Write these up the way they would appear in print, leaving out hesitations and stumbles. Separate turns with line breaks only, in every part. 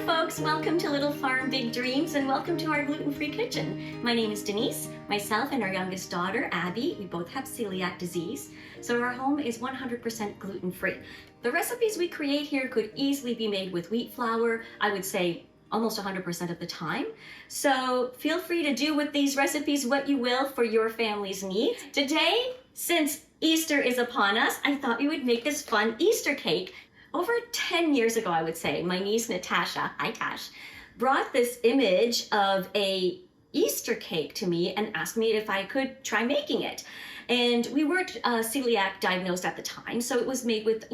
folks, welcome to Little Farm Big Dreams and welcome to our gluten-free kitchen. My name is Denise. Myself and our youngest daughter, Abby, we both have celiac disease, so our home is 100% gluten-free. The recipes we create here could easily be made with wheat flour, I would say almost 100% of the time. So feel free to do with these recipes what you will for your family's needs. Today, since Easter is upon us, I thought we would make this fun Easter cake. Over 10 years ago, I would say, my niece Natasha, hi Tash, brought this image of a Easter cake to me and asked me if I could try making it. And we weren't celiac diagnosed at the time, so it was made with,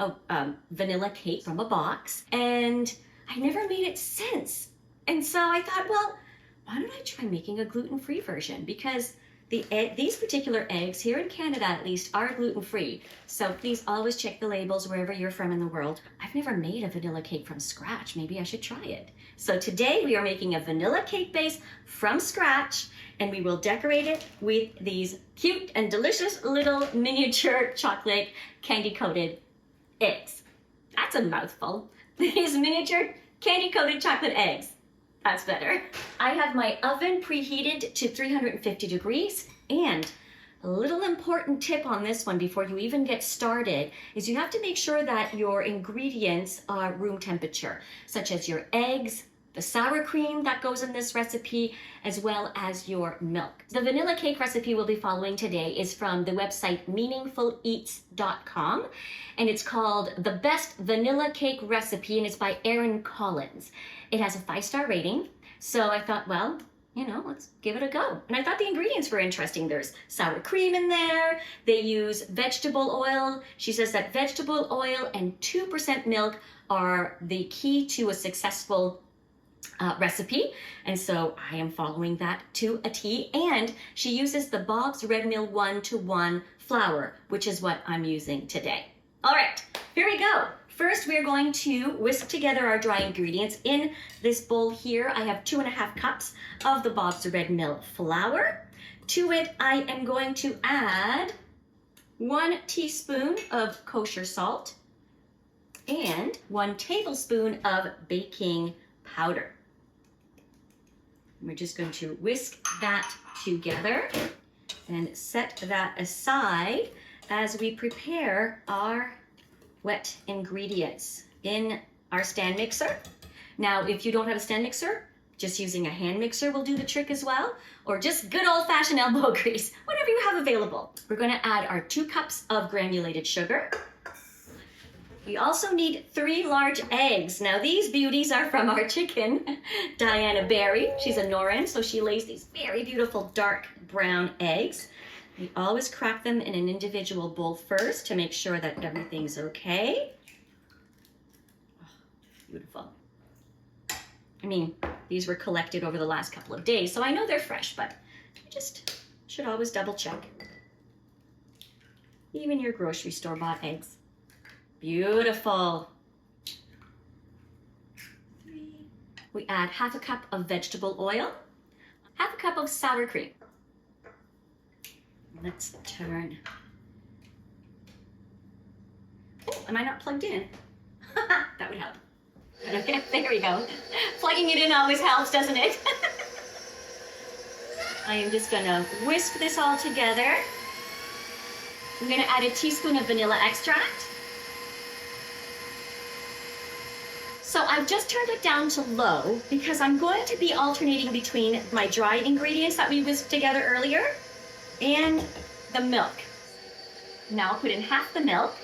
a vanilla cake from a box. And I never made it since. And so I thought, well, why don't I try making a gluten-free version? Because these particular eggs, here in Canada at least, are gluten-free. So please always check the labels wherever you're from in the world. I've never made a vanilla cake from scratch. Maybe I should try it. So today we are making a vanilla cake base from scratch, and we will decorate it with these cute and delicious little miniature chocolate candy-coated eggs. That's a mouthful. These miniature candy-coated chocolate eggs. That's better. I have my oven preheated to 350 degrees, and a little important tip on this one before you even get started is you have to make sure that your ingredients are room temperature, such as your eggs, the sour cream that goes in this recipe, as well as your milk. The vanilla cake recipe we'll be following today is from the website meaningfuleats.com, and it's called The Best Vanilla Cake Recipe, and it's by Erin Collins. It has a 5-star rating, so I thought, well, let's give it a go. And I thought the ingredients were interesting. There's sour cream in there. They use vegetable oil. She says that vegetable oil and 2% milk are the key to a successful recipe, and so I am following that to a T. And she uses the Bob's Red Mill 1-to-1 flour, which is what I'm using today. All right, here we go. First, we're going to whisk together our dry ingredients. In this bowl here, I have 2.5 cups of the Bob's Red Mill flour. To it, I am going to add 1 teaspoon of kosher salt and 1 tablespoon of baking powder. We're just going to whisk that together and set that aside as we prepare our wet ingredients in our stand mixer. Now, if you don't have a stand mixer, just using a hand mixer will do the trick as well, or just good old-fashioned elbow grease, whatever you have available. We're going to add our 2 cups of granulated sugar. We also need 3 large eggs. Now these beauties are from our chicken, Diana Berry. She's a Norin, so she lays these very beautiful dark brown eggs. We always crack them in an individual bowl first to make sure that everything's okay. Oh, beautiful. I mean, these were collected over the last couple of days, so I know they're fresh, but you just should always double check. Even your grocery store bought eggs. Beautiful. We add 1/2 cup of vegetable oil, 1/2 cup of sour cream. Let's turn. Oh, am I not plugged in? That would help. Okay, there we go. Plugging it in always helps, doesn't it? I am just gonna whisk this all together. I'm gonna add a teaspoon of vanilla extract. So I've just turned it down to low because I'm going to be alternating between my dry ingredients that we whisked together earlier and the milk. Now I'll put in half the milk.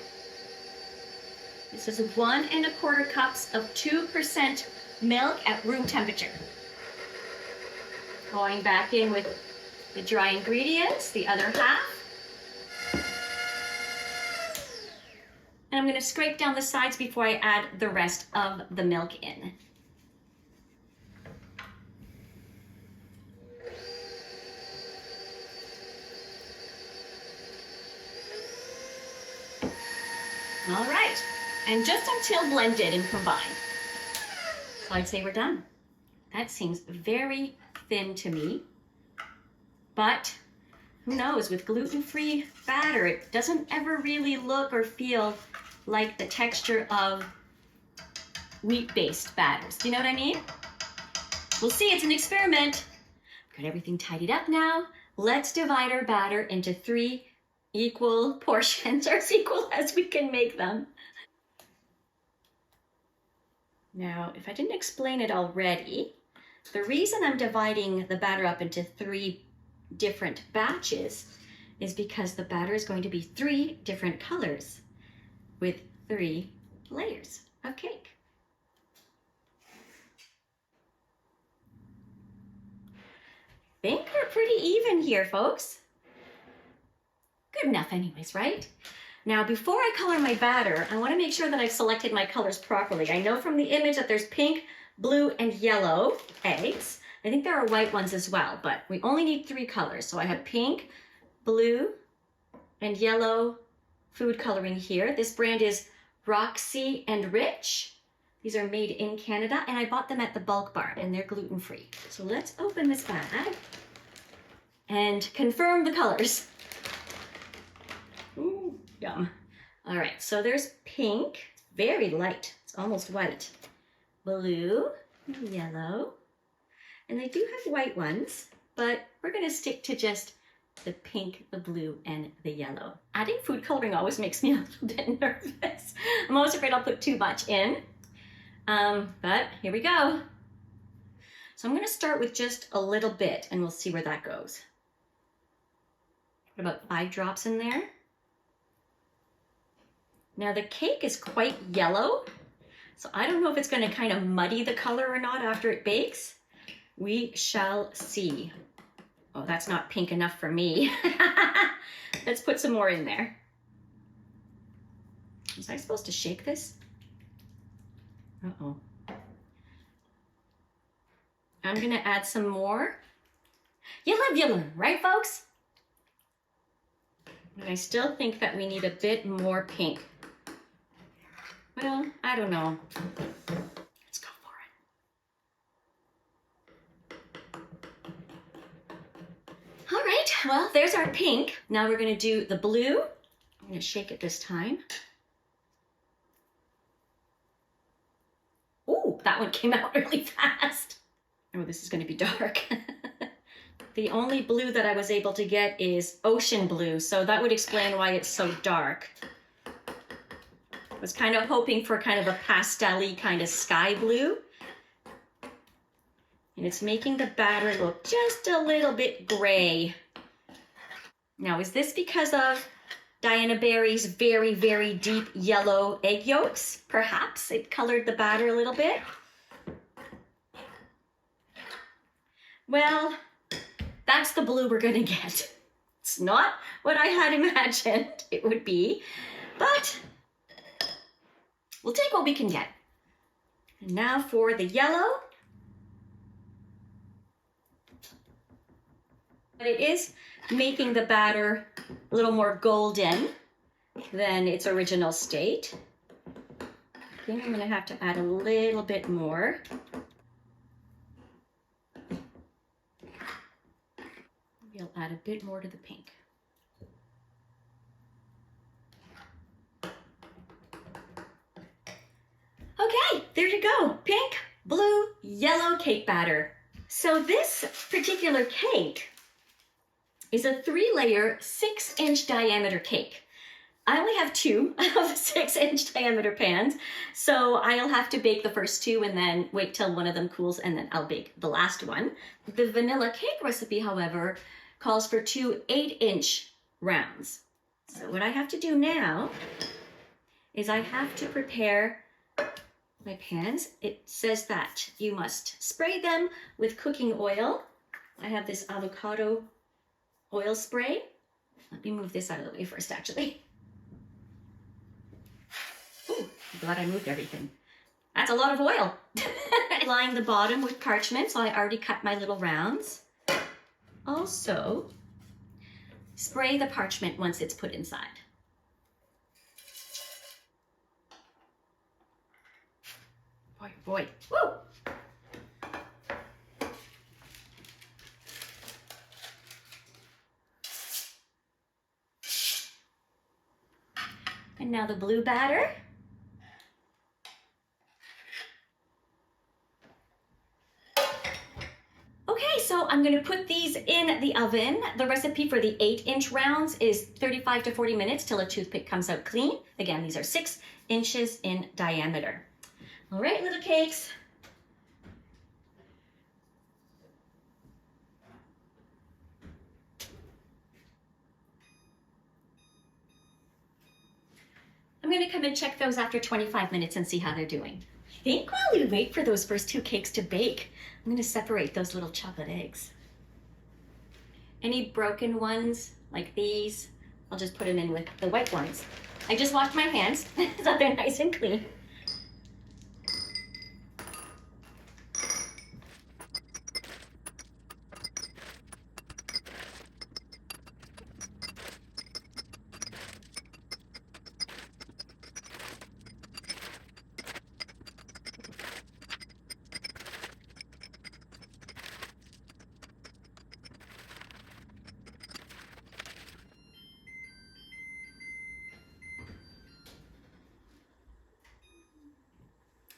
This is 1¼ cups of 2% milk at room temperature. Going back in with the dry ingredients, the other half. And I'm going to scrape down the sides before I add the rest of the milk in. All right, and just until blended and combined. So I'd say we're done. That seems very thin to me, but who knows, with gluten-free batter, it doesn't ever really look or feel like the texture of wheat-based batters. Do you know what I mean? We'll see, it's an experiment. Got everything tidied up now. Let's divide our batter into 3 equal portions, or as equal as we can make them. Now, if I didn't explain it already, the reason I'm dividing the batter up into 3 different batches is because the batter is going to be 3 different colors with 3 layers of cake. I think we're pretty even here, folks. Good enough anyways, right? Now, before I color my batter, I want to make sure that I've selected my colors properly. I know from the image that there's pink, blue, and yellow eggs. I think there are white ones as well, but we only need 3 colors. So I have pink, blue, and yellow food coloring here. This brand is Roxy and Rich. These are made in Canada, and I bought them at the bulk bar, and they're gluten-free. So let's open this bag and confirm the colors. Ooh, yum. All right, so there's pink, very light, it's almost white. Blue, yellow, and they do have white ones, but we're gonna stick to just the pink, the blue, and the yellow. Adding food coloring always makes me a little bit nervous. I'm always afraid I'll put too much in, but here we go. So I'm gonna start with just a little bit, and we'll see where that goes. Put about 5 drops in there. Now the cake is quite yellow, so I don't know if it's going to kind of muddy the color or not after it bakes. We shall see. Oh, that's not pink enough for me. Let's put some more in there. Was I supposed to shake this? Uh-oh. I'm going to add some more. You live, you learn, right, folks? And I still think that we need a bit more pink. Well, I don't know. Let's go for it. All right, well, there's our pink. Now we're gonna do the blue. I'm gonna shake it this time. Ooh, that one came out really fast. Oh, this is gonna be dark. The only blue that I was able to get is ocean blue, so that would explain why it's so dark. I was kind of hoping for kind of a pastel-y kind of sky blue. And it's making the batter look just a little bit gray. Now, is this because of Diana Berry's very, very deep yellow egg yolks? Perhaps it colored the batter a little bit. Well, that's the blue we're gonna get. It's not what I had imagined it would be, but we'll take what we can get. And now for the yellow. But it is making the batter a little more golden than its original state. I think I'm gonna have to add a little bit more. Maybe I'll add a bit more to the pink. Okay, there you go. Pink, blue, yellow cake batter. So this particular cake is a 3-layer, 6-inch diameter cake. I only have 2 of the 6-inch diameter pans, so I'll have to bake the first 2 and then wait till one of them cools and then I'll bake the last one. The vanilla cake recipe, however, calls for 2 8-inch rounds. So what I have to do now is I have to prepare my pans. It says that you must spray them with cooking oil. I have this avocado oil spray. Let me move this out of the way first, actually. Ooh, I'm glad I moved everything. That's a lot of oil. Line the bottom with parchment, so I already cut my little rounds. Also, spray the parchment once it's put inside. Boy, boy, woo! And now the blue batter. I'm gonna put these in the oven. The recipe for the 8-inch rounds is 35 to 40 minutes till a toothpick comes out clean. Again, these are 6 inches in diameter. All right, little cakes. I'm gonna come and check those after 25 minutes and see how they're doing. I think while we wait for those first 2 cakes to bake, I'm gonna separate those little chocolate eggs. Any broken ones, like these, I'll just put them in with the white ones. I just washed my hands, so they're nice and clean.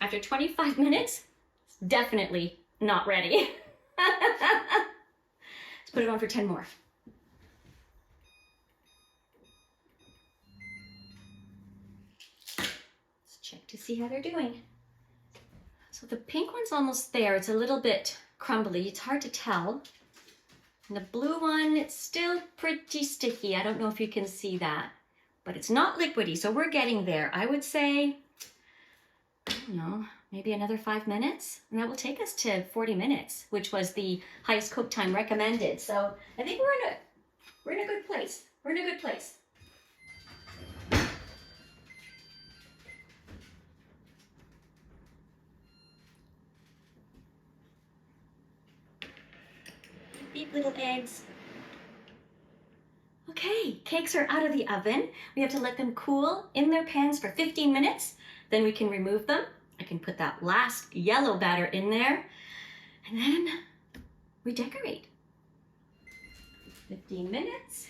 After 25 minutes, it's definitely not ready. Let's put it on for 10 more. Let's check to see how they're doing. So the pink one's almost there. It's a little bit crumbly. It's hard to tell. And the blue one, it's still pretty sticky. I don't know if you can see that, but it's not liquidy, so we're getting there. I would say, I don't know, maybe another 5 minutes, and that will take us to 40 minutes, which was the highest cook time recommended. So I think we're in a good place. We're in a good place. Beat little eggs. Okay, cakes are out of the oven. We have to let them cool in their pans for 15 minutes. Then we can remove them. I can put that last yellow batter in there, and then we decorate. 15 minutes.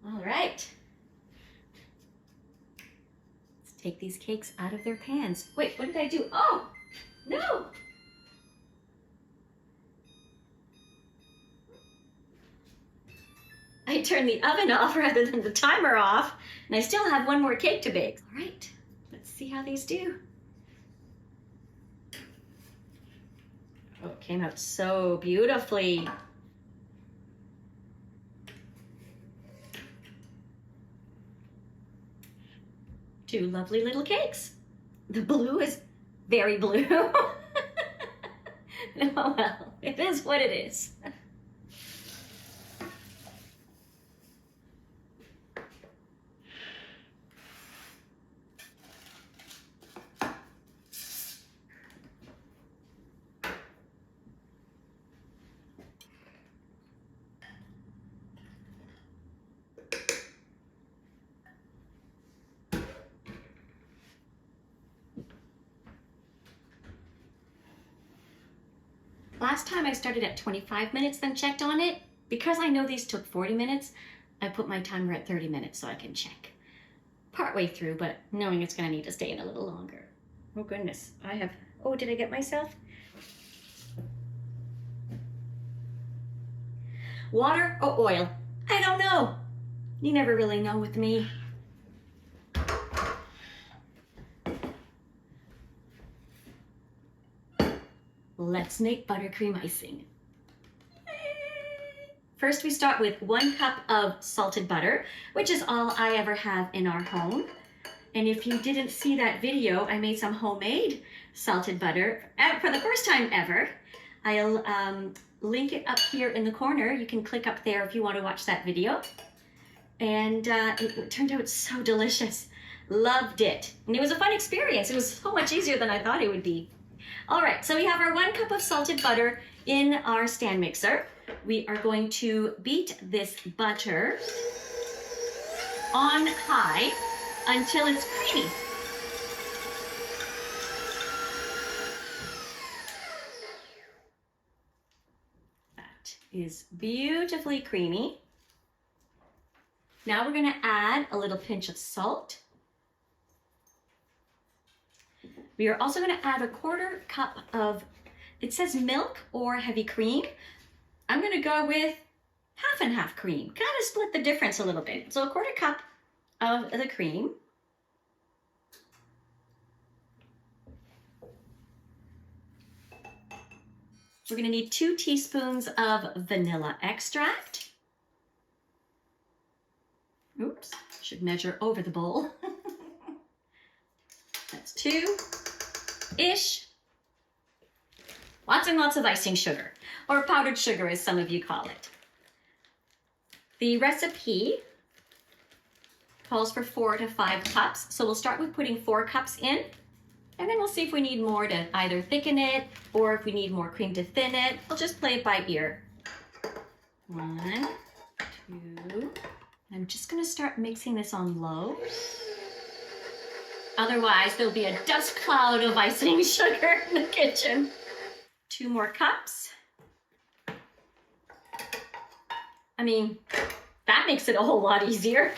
All right. Let's take these cakes out of their pans. Wait, what did I do? Oh, no. I turned the oven off rather than the timer off, and I still have 1 more cake to bake. All right, let's see how these do. Oh, it came out so beautifully. Two lovely little cakes. The blue is very blue. Oh well, it is what it is. Last time I started at 25 minutes, then checked on it. Because I know these took 40 minutes, I put my timer at 30 minutes so I can check partway through, but knowing it's gonna need to stay in a little longer. Oh goodness, oh, did I get myself? Water or oil? I don't know. You never really know with me. Let's make buttercream icing. First, we start with 1 cup of salted butter, which is all I ever have in our home. And if you didn't see that video, I made some homemade salted butter for the first time ever. I'll link it up here in the corner. You can click up there if you want to watch that video. And it turned out so delicious. Loved it. And it was a fun experience. It was so much easier than I thought it would be. All right, so we have our 1 cup of salted butter in our stand mixer. We are going to beat this butter on high until it's creamy. That is beautifully creamy. Now we're going to add a little pinch of salt. We are also going to add a 1/4 cup of It says milk or heavy cream. I'm gonna go with half and half cream, kind of split the difference a little bit. So a quarter cup of the cream. We're gonna need 2 teaspoons of vanilla extract. Oops, should measure over the bowl. That's 2-ish. Lots and lots of icing sugar, or powdered sugar as some of you call it. The recipe calls for 4 to 5 cups, so we'll start with putting 4 cups in, and then we'll see if we need more to either thicken it, or if we need more cream to thin it. We'll just play it by ear. 1, 2. I'm just gonna start mixing this on low. Otherwise, there'll be a dust cloud of icing sugar in the kitchen. 2 more cups. I mean, that makes it a whole lot easier.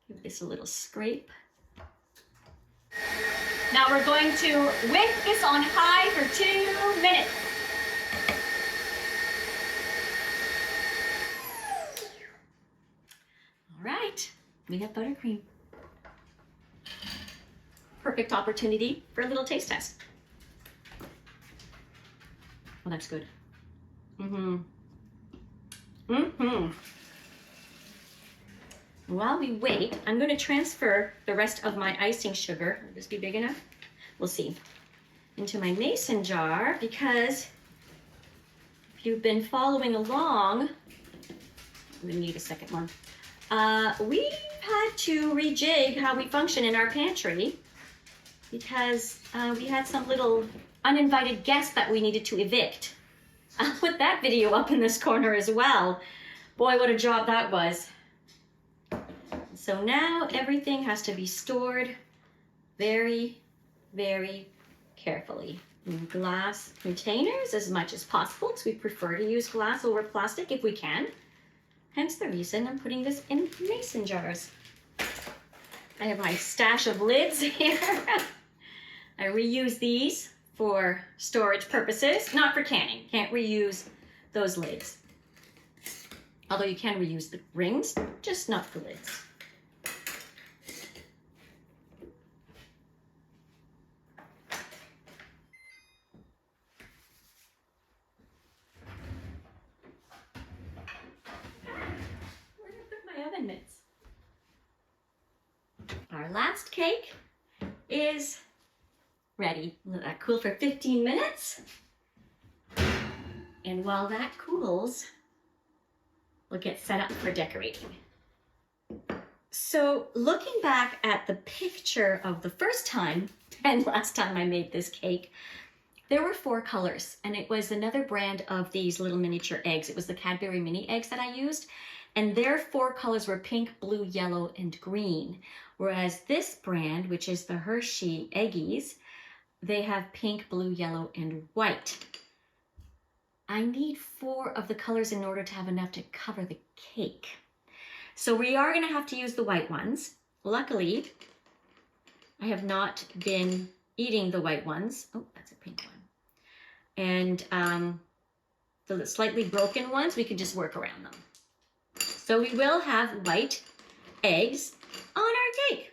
Give this a little scrape. Now we're going to whisk this on high for 2 minutes. All right, we have buttercream. Perfect opportunity for a little taste test. Oh, that's good. While we wait, I'm going to transfer the rest of my icing sugar, will this be big enough? We'll see, into my mason jar, because if you've been following along, I'm going to need a second one. We've had to rejig how we function in our pantry because we had some little uninvited guests that we needed to evict. I'll put that video up in this corner as well. Boy, what a job that was. So now everything has to be stored very, very carefully in glass containers as much as possible, because we prefer to use glass over plastic if we can. Hence the reason I'm putting this in mason jars. I have my stash of lids here. I reuse these for storage purposes, not for canning. Can't reuse those lids. Although you can reuse the rings, just not the lids. Where did I put my oven mitts? Our last cake is ready. Let that cool for 15 minutes. And while that cools, we'll get set up for decorating. So looking back at the picture of the first time and last time I made this cake, there were 4 colors, and it was another brand of these little miniature eggs. It was the Cadbury mini eggs that I used, and their 4 colors were pink, blue, yellow, and green. Whereas this brand, which is the Hershey Eggies, they have pink, blue, yellow, and white. I need 4 of the colors in order to have enough to cover the cake. So we are going to have to use the white ones. Luckily, I have not been eating the white ones. Oh, that's a pink one. And the slightly broken ones, we can just work around them. So we will have white eggs on our cake.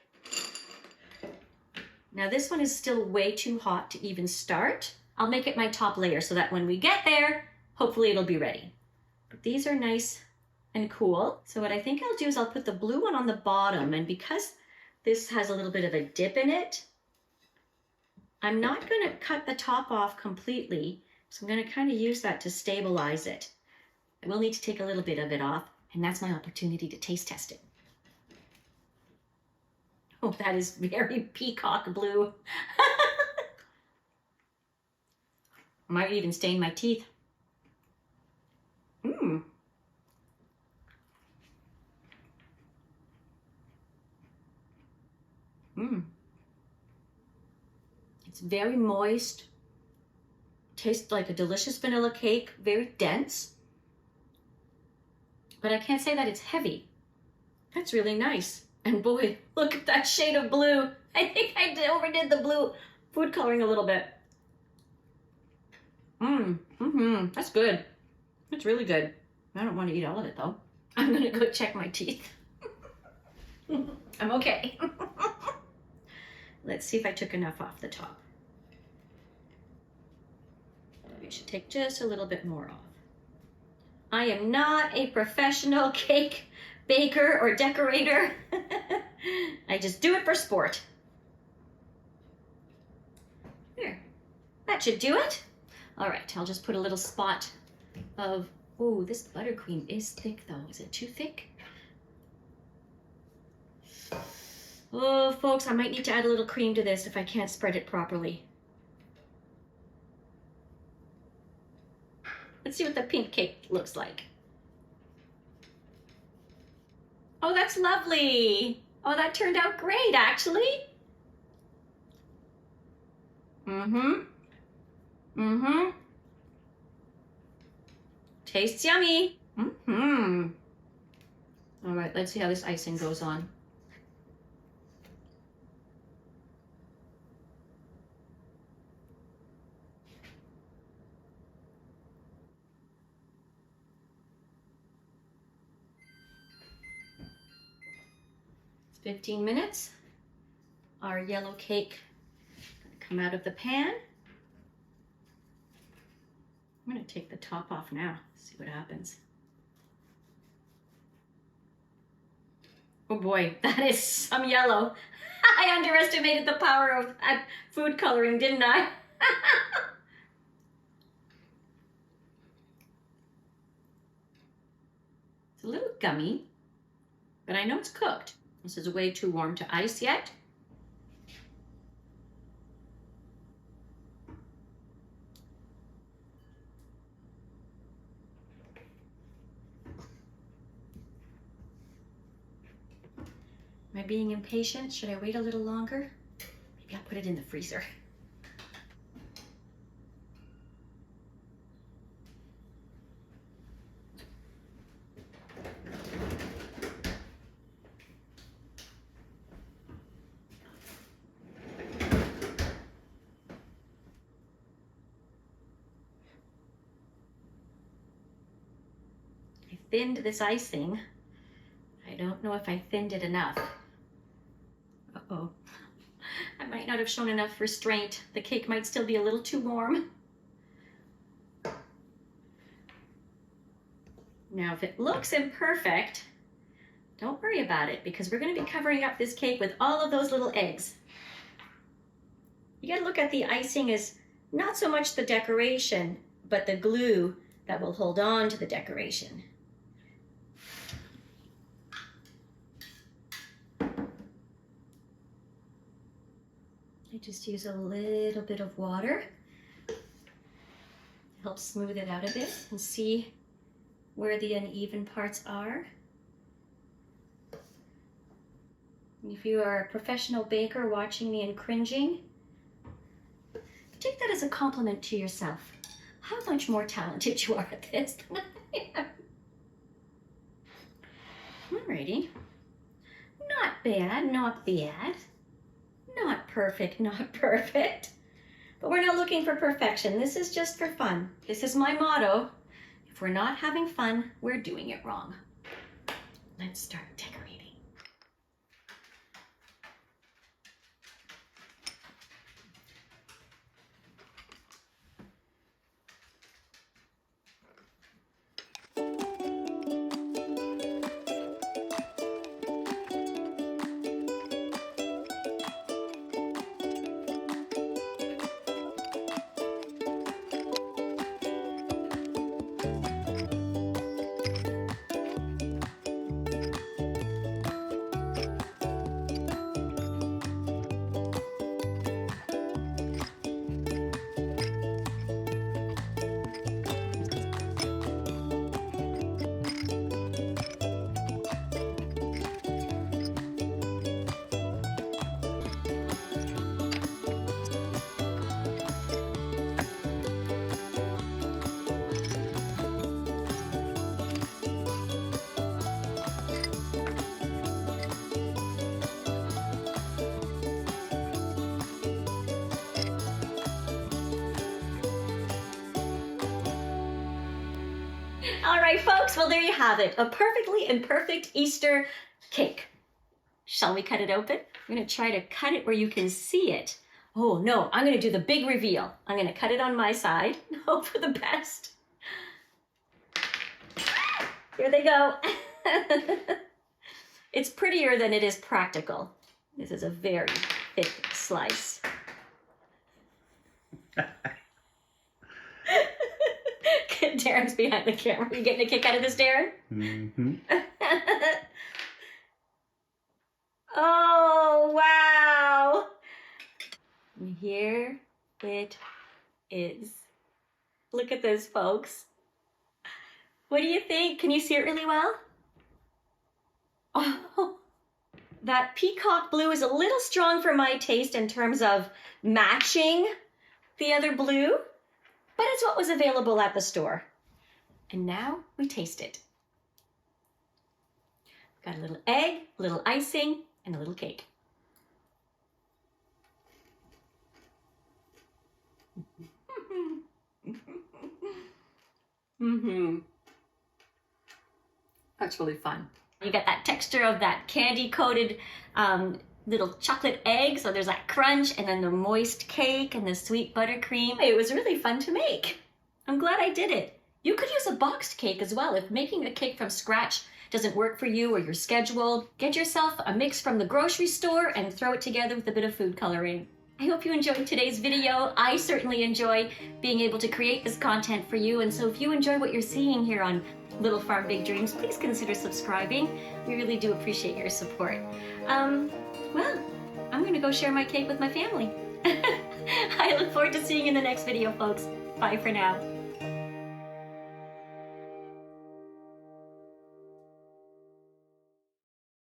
Now this one is still way too hot to even start. I'll make it my top layer so that when we get there, hopefully it'll be ready. But these are nice and cool. So what I think I'll do is I'll put the blue one on the bottom, and because this has a little bit of a dip in it, I'm not going to cut the top off completely. So I'm going to kind of use that to stabilize it. I will need to take a little bit of it off, and that's my opportunity to taste test it. Oh, that is very peacock blue. Might even stain my teeth. Mmm. Mmm. It's very moist. Tastes like a delicious vanilla cake, very dense. But I can't say that it's heavy. That's really nice. And boy, look at that shade of blue. I think I overdid the blue food coloring a little bit. That's good. That's really good. I don't want to eat all of it though. I'm gonna go check my teeth. I'm okay. Let's see if I took enough off the top. We should take just a little bit more off. I am not a professional cake baker or decorator. I just do it for sport. There, that should do it. All right, I'll just put a little spot of, oh, this buttercream is thick though. Is it too thick? Oh, folks, I might need to add a little cream to this if I can't spread it properly. Let's see what the pink cake looks like. Oh, that's lovely. Oh, that turned out great, actually. Tastes yummy. All right, let's see how this icing goes on. It's 15 minutes. Our yellow cake gonna come out of the pan. I'm gonna take the top off now, see what happens. Oh boy, that is some yellow. I underestimated the power of food coloring, didn't I? It's a little gummy, but I know it's cooked. This is way too warm to ice yet. Am I being impatient? Should I wait a little longer? Maybe I'll put it in the freezer. I thinned this icing. I don't know if I thinned it enough. Uh-oh. I might not have shown enough restraint. The cake might still be a little too warm. Now, if it looks imperfect, don't worry about it because we're going to be covering up this cake with all of those little eggs. You got to look at the icing as not so much the decoration, but the glue that will hold on to the decoration. I just use a little bit of water to help smooth it out a bit and see where the uneven parts are. If you are a professional baker watching me and cringing, take that as a compliment to yourself. How much more talented you are at this than I am. Alrighty. Not bad, not bad. Not perfect, not perfect. But we're not looking for perfection. This is just for fun. This is my motto. If we're not having fun, we're doing it wrong. Let's start decorating. All right, folks, well, there you have it. A perfectly imperfect Easter cake. Shall we cut it open? I'm gonna try to cut it where you can see it. Oh no, I'm gonna do the big reveal. I'm gonna cut it on my side. Hope for the best. Here they go. It's prettier than it is practical. This is a very thick slice. Darren's behind the camera. You getting a kick out of this, Darren?
Mm-hmm.
Oh, wow. And here it is. Look at this, folks. What do you think? Can you see it really well? Oh, that peacock blue is a little strong for my taste in terms of matching the other blue, but it's what was available at the store. And now we taste it. Got a little egg, a little icing, and a little cake. That's really fun. You get that texture of that candy-coated little chocolate egg, so there's that crunch, and then the moist cake and the sweet buttercream. It was really fun to make. I'm glad I did it. You could use a boxed cake as well. If making a cake from scratch doesn't work for you or your schedule, get yourself a mix from the grocery store and throw it together with a bit of food coloring. I hope you enjoyed today's video. I certainly enjoy being able to create this content for you, and so if you enjoy what you're seeing here on Little Farm Big Dreams, please consider subscribing. We really do appreciate your support. Well, I'm gonna go share my cake with my family. I look forward to seeing you in the next video, folks. Bye for now.